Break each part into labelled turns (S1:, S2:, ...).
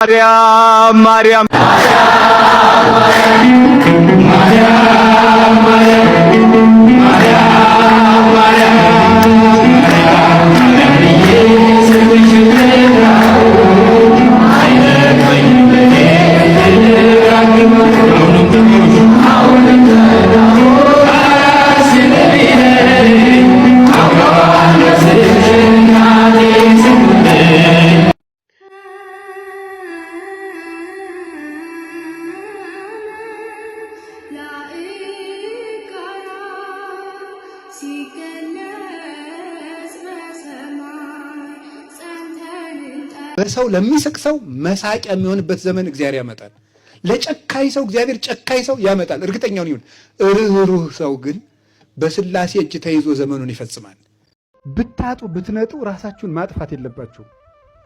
S1: ማርያም ማርያም
S2: በሰው ለሚስቅ ሰው መሳቂያ የሚሆንበት ዘመን እግዚአብሔር ያመጣል። ለጨካይ ሰው እግዚአብሔር ጨካይ ሰው ያመጣል። እርግጠኛውን ይሁን። ርህሩህ ሰው ግን በስላሴ እጅ ተይዞ ዘመኑን ይፈጽማል። ብታጡ ብትነጡ ራሳችሁን ማጥፋት የለባችሁ።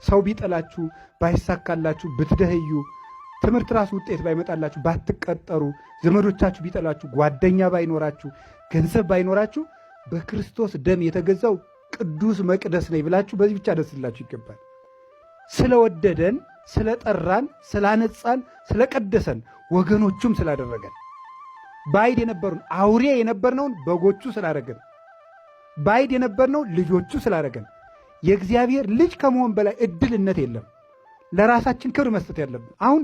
S2: ሰው ቢጠላችሁ፣ ባይሳካላችሁ፣ ብትደህዩ፣ ትምህርት ራሱ ውጤት ባይመጣላችሁ፣ ባትቀጠሩ፣ ዘመዶቻችሁ ቢጠላችሁ፣ ጓደኛ ባይኖራችሁ፣ ገንዘብ ባይኖራችሁ በክርስቶስ ደም የተገዛው ቅዱስ መቅደስ ነኝ ብላችሁ በዚህ ብቻ ደስላችሁ ይገባል። ስለወደደን፣ ስለጠራን፣ ስላነጻን፣ ስለቀደሰን፣ ወገኖቹም ስላደረገን፣ ባይድ የነበሩን አውሬ የነበርነውን በጎቹ ስላደረገን፣ ባይድ የነበርነው ልጆቹ ስላደረገን፣ የእግዚአብሔር ልጅ ከመሆን በላይ እድልነት የለም። ለራሳችን ክብር መስጠት ያለብን። አሁን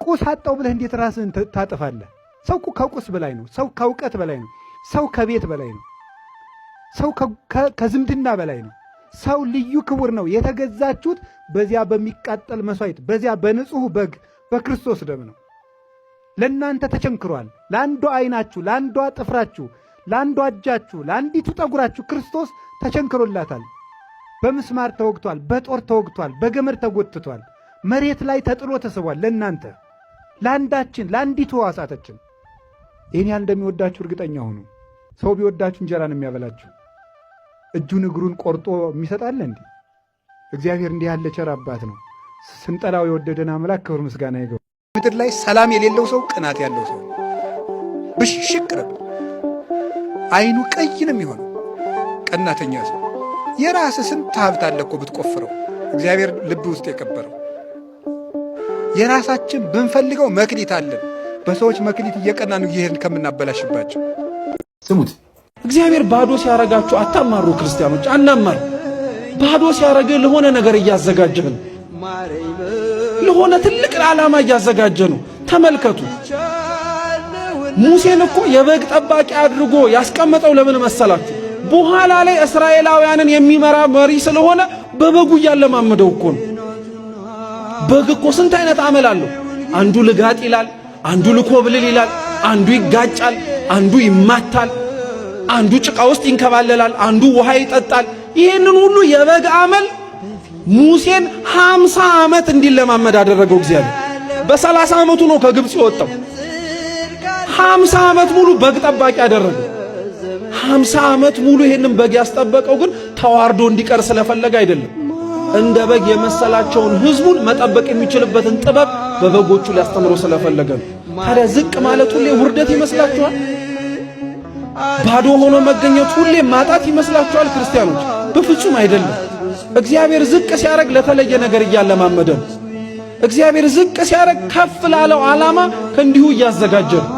S2: ቁስ አጣው ብለህ እንዴት ራስህን ታጠፋለህ? ሰው ከቁስ በላይ ነው። ሰው ከእውቀት በላይ ነው። ሰው ከቤት በላይ ነው። ሰው ከዝምድና በላይ ነው። ሰው ልዩ ክቡር ነው። የተገዛችሁት በዚያ በሚቃጠል መስዋዕት፣ በዚያ በንጹሕ በግ በክርስቶስ ደም ነው። ለእናንተ ተቸንክሯል። ለአንዷ ዓይናችሁ፣ ለአንዷ ጥፍራችሁ፣ ለአንዷ እጃችሁ፣ ለአንዲቱ ጠጉራችሁ ክርስቶስ ተቸንክሮላታል። በምስማር ተወግቷል፣ በጦር ተወግቷል፣ በገመድ ተጎትቷል፣ መሬት ላይ ተጥሎ ተስቧል። ለእናንተ ለአንዳችን፣ ለአንዲቱ ሕዋሳታችን ይህን ያህል እንደሚወዳችሁ እርግጠኛ ሁኑ። ሰው ቢወዳችሁ እንጀራ ነው የሚያበላችሁ። እጁን እግሩን ቆርጦ የሚሰጣለ እንዴ? እግዚአብሔር እንዲህ ያለ ቸር አባት ነው። ስንጠላው የወደደን አምላክ ክብር ምስጋና ይገባው። ምድር ላይ ሰላም የሌለው ሰው ቅናት ያለው ሰው ብሽቅ ረብ አይኑ ቀይ ነው የሚሆነው ቀናተኛ ሰው። የራስ ስንት ሀብት አለ እኮ ብትቆፍረው እግዚአብሔር ልብ ውስጥ የቀበረው። የራሳችን ብንፈልገው መክሊት አለን። በሰዎች መክሊት እየቀናን እየሄድን ከምናበላሽባቸው
S3: ስሙት። እግዚአብሔር ባዶ ሲያረጋችሁ አታማሩ። ክርስቲያኖች አናማር። ባዶ ሲያረግህ ለሆነ ነገር እያዘጋጀህ ነው። ለሆነ ትልቅ ዓላማ እያዘጋጀህ ነው። ተመልከቱ። ሙሴን እኮ የበግ ጠባቂ አድርጎ ያስቀመጠው ለምን መሰላችሁ? በኋላ ላይ እስራኤላውያንን የሚመራ መሪ ስለሆነ በበጉ እያለማመደው እኮ ነው። በግ እኮ ስንት አይነት አመል አለው። አንዱ ልጋጥ ይላል፣ አንዱ ልኮብልል ይላል፣ አንዱ ይጋጫል፣ አንዱ ይማታል፣ አንዱ ጭቃ ውስጥ ይንከባለላል፣ አንዱ ውሃ ይጠጣል። ይህንን ሁሉ የበግ አመል ሙሴን 50 ዓመት እንዲለማመድ አደረገው እግዚአብሔር። በ30 ዓመቱ ነው ከግብፅ የወጣው። 50 ዓመት ሙሉ በግ ጠባቂ አደረገው። 50 ዓመት ሙሉ ይህንን በግ ያስጠበቀው ግን ተዋርዶ እንዲቀር ስለፈለገ አይደለም። እንደ በግ የመሰላቸውን ህዝቡን መጠበቅ የሚችልበትን ጥበብ በበጎቹ ሊያስተምሮ ስለፈለገ ነው። ታዲያ ዝቅ ማለት ሁሌ ውርደት ይመስላችኋል? ባዶ ሆኖ መገኘት ሁሌ ማጣት ይመስላችኋል? ክርስቲያኖች በፍጹም አይደለም። እግዚአብሔር ዝቅ ሲያረግ ለተለየ ነገር እያለማመደ ነው። እግዚአብሔር ዝቅ ሲያረግ ከፍ ላለው ዓላማ ከእንዲሁ እያዘጋጀ ነው።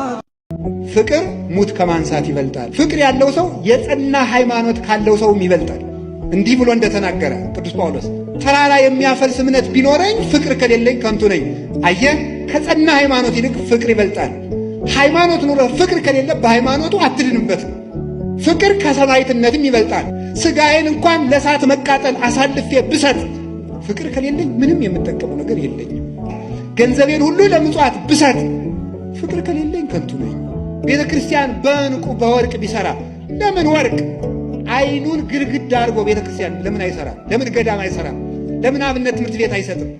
S2: ፍቅር ሙት ከማንሳት ይበልጣል። ፍቅር ያለው ሰው የጸና ሃይማኖት ካለው ሰውም ይበልጣል። እንዲህ ብሎ እንደተናገረ ቅዱስ ጳውሎስ ተራራ የሚያፈልስ እምነት ቢኖረኝ ፍቅር ከሌለኝ ከንቱ ነኝ። አየህ፣ ከጸና ሃይማኖት ይልቅ ፍቅር ይበልጣል። ሃይማኖት ኑሮ ፍቅር ከሌለ በሃይማኖቱ አትድንበትም። ፍቅር ከሰማዕትነትም ይበልጣል። ሥጋዬን እንኳን ለእሳት መቃጠል አሳልፌ ብሰጥ ፍቅር ከሌለኝ ምንም የምጠቀመው ነገር የለኝም። ገንዘቤን ሁሉ ለምጽዋት ብሰጥ ፍቅር ከሌለኝ ከንቱ ነኝ። ቤተ ክርስቲያን በዕንቁ በወርቅ ቢሰራ ለምን ወርቅ አይኑን ግድግዳ አድርጎ ቤተ ክርስቲያን ለምን አይሰራም? ለምን ገዳም አይሰራም? ለምን አብነት ትምህርት ቤት አይሰጥም?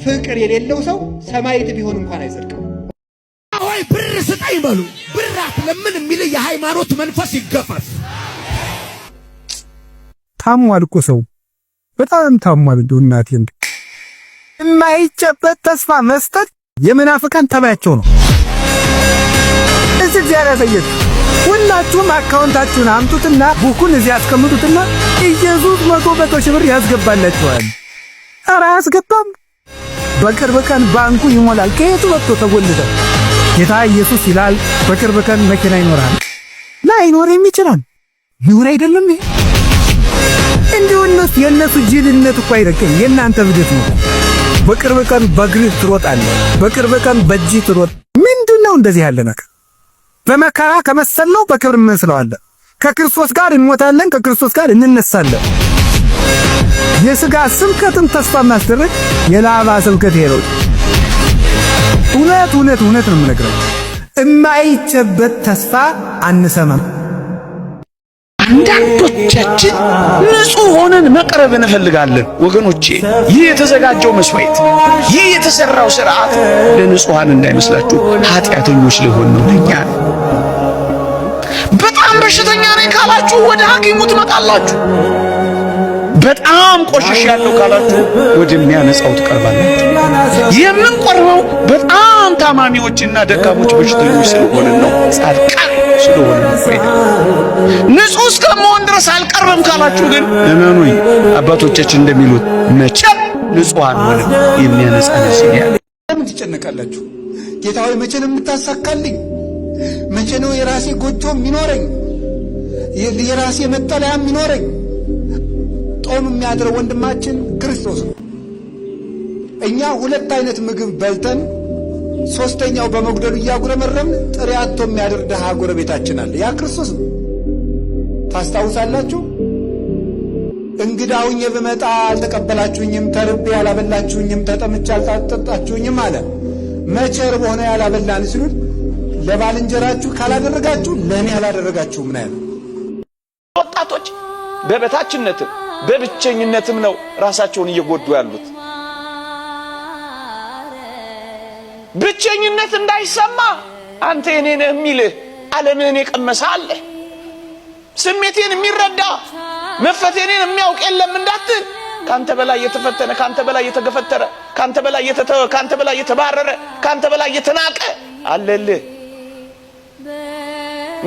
S2: ፍቅር የሌለው ሰው ሰማዕት ቢሆን እንኳን አይጸድቅም።
S4: ወይ ብር ስጠኝ በሉ። ብራት ለምን የሚል የሃይማኖት መንፈስ ይገፈፍ።
S5: ታሟል እኮ ሰው በጣም ታሟል። እናቴ የማይጨበት ተስፋ መስጠት የመናፍቃን ተባያቸው ነው። እዚህ እግዚአብሔር ያሳየት። ሁላችሁም አካውንታችሁን አምጡትና ቡኩን እዚህ አስቀምጡትና ኢየሱስ 100 ሺህ ብር ያስገባላችኋል። ኧረ አያስገባም። በቅርብ ቀን ባንኩ ይሞላል። ከየቱ ወጥቶ ተጎልደ ጌታ ኢየሱስ ይላል በቅርብ ቀን መኪና ይኖራል። ላይኖርም ይችላል። ይሁን አይደለም ይሄ እንደው የነሱ ጅልነት እኮ አይደለም፣ የእናንተ ብደት ነው። በቅርብ ቀን በእግርህ ትሮጣለህ፣ በቅርብ ቀን በእጅህ ትሮጥ። ምንድነው እንደዚህ ያለ ነገር? በመከራ ከመሰልነው በክብር እንመስለዋለን። ከክርስቶስ ጋር እንሞታለን፣ ከክርስቶስ ጋር እንነሳለን። የሥጋ ስብከትን ተስፋ ማስደረግ የላባ ስብከት ነው። እውነት ነው የምነግረው። የማይጨበት ተስፋ አንሰማም።
S1: አንዳንዶቻችን ንጹህ ሆነን መቅረብ እንፈልጋለን። ወገኖቼ ይህ የተዘጋጀው መስዋዕት፣ ይህ የተሰራው ሥርዓት ለንጹሃን እንዳይመስላችሁ ኃጢአተኞች ለሆን ነው። ለኛ በጣም በሽተኛ ነኝ ካላችሁ ወደ ሐኪሙ ትመጣላችሁ። በጣም ቆሽሽ ያለው ካላችሁ ወደሚያነጻው ትቀርባላችሁ። የምንቀርበው በጣም ታማሚዎችና ደካሞች በሽተኞች ስለሆነ ነው፣ ጻድቃን ስለሆነ ነው። ንጹህ እስከመሆን ድረስ አልቀርብም ካላችሁ ግን እመኑኝ አባቶቻችን እንደሚሉት መቼም ንጹሃን ሆነ የሚያነጻ ነፍስ ያለ።
S2: ለምን ትጨነቃላችሁ? ጌታ ሆይ መቼ ነው የምታሳካልኝ? መቼ ነው የራሴ ጎጆ የሚኖረኝ? የራሴ መጠለያ የሚኖረኝ? ጦም የሚያድረው ወንድማችን ክርስቶስ ነው። እኛ ሁለት አይነት ምግብ በልተን ሶስተኛው በመጉደሉ እያጉረመረምን ጥሬ አጥቶ የሚያድር ደሃ ጎረቤታችን አለ። ያ ክርስቶስ ነው። ታስታውሳላችሁ? እንግዳውኝ ብመጣ አልተቀበላችሁኝም፣ ተርቤ ያላበላችሁኝም፣ ተጠምቼ አልጠጣችሁኝም አለ። መቼ ርቦ ሆነ ያላበላን ሲሉት ለባልንጀራችሁ ካላደረጋችሁ ለእኔ ያላደረጋችሁ ምን ያለ።
S1: ወጣቶች በበታችነትም በብቸኝነትም ነው ራሳቸውን እየጎዱ ያሉት። ብቸኝነት እንዳይሰማ አንተ የኔ ነህ የሚልህ ዓለምህን የቀመሰ አለ። ስሜቴን የሚረዳ መፈተኔን የሚያውቅ የለም እንዳትል። ካንተ በላይ የተፈተነ፣ ካንተ በላይ የተገፈተረ፣ ካንተ በላይ የተተወ፣ ካንተ በላይ የተባረረ፣ ካንተ በላይ የተናቀ አለልህ።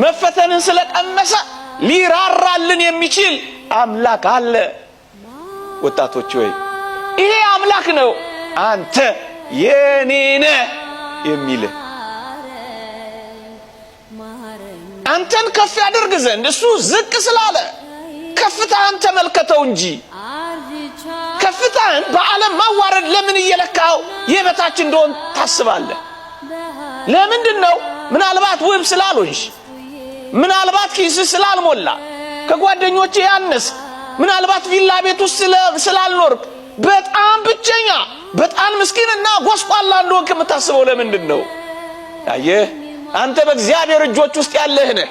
S1: መፈተንን ስለቀመሰ ሊራራልን የሚችል አምላክ አለ። ወጣቶች ሆይ ይሄ አምላክ ነው አንተ የኔ ነህ የሚልህ። አንተን ከፍ ያደርግ ዘንድ እሱ ዝቅ ስላለ ከፍታህን ተመልከተው እንጂ ከፍታህን በዓለም ማዋረድ ለምን እየለካው የበታች እንደሆን ታስባለህ? ለምንድን ነው? ምናልባት ውብ ስላልሆንሽ፣ ምናልባት ኪስህ ስላልሞላ፣ ከጓደኞቼ ያነስ፣ ምናልባት ቪላ ቤት ውስጥ ስላልኖርክ፣ በጣም ብቸኛ፣ በጣም ምስኪንና ጎስቋላ እንደሆንክ የምታስበው ለምንድን ነው? አየህ አንተ በእግዚአብሔር እጆች ውስጥ ያለህ ነህ።